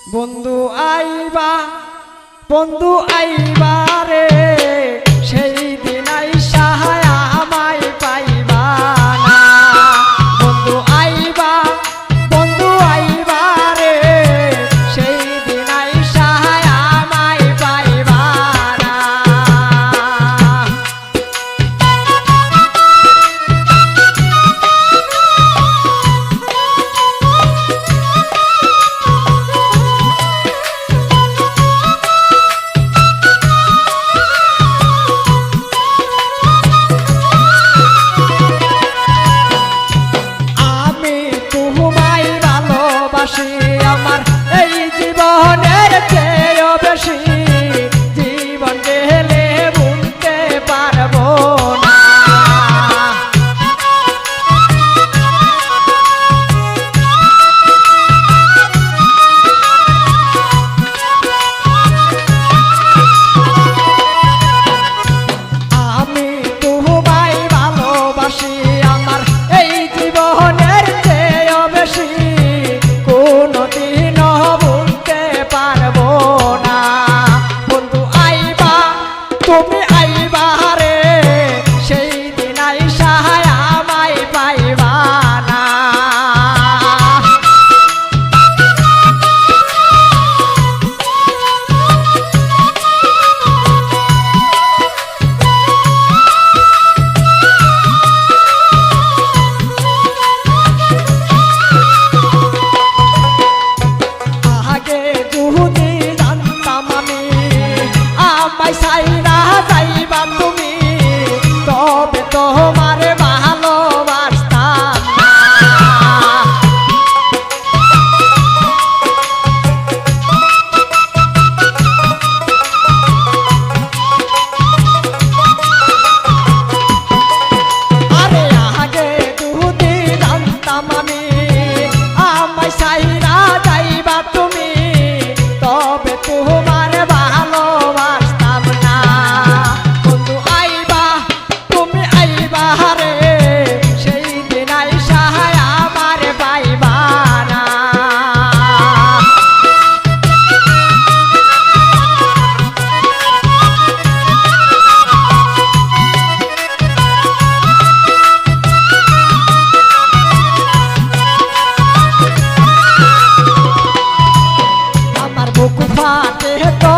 বন্ধু আইবা বন্ধু আইবা রে সেই দিন আইসা আমায় পাইবা না। বন্ধু আইবা রে সেই দিন আইসা আমায় পাইবা না। আমার এই জীবনের চেয়েও বেশি জীবন গেলে ভুলতে পারবো না। আমি তোমায় ভালোবাসি আমার এই জীবনের চেয়েও বেশি কোনদিনও ভুলতে পারবো না। বন্ধু আইবা তুমি আইবা রে সেই দিন আইসা আমায় পাইবা না। সাইরা যাইবা তুমি তবে তোমার ভালোবাসতাম না। আরে আগে যদি জানতাম আমি আমায় সাইরা যাইবা তুমি তবে তোমার ভালোবাসতাম না। বন্ধু আইবা তুমি আইবা রে সেই দিন আইসা আমার পাইবা না। আমার বুক ফাটে তো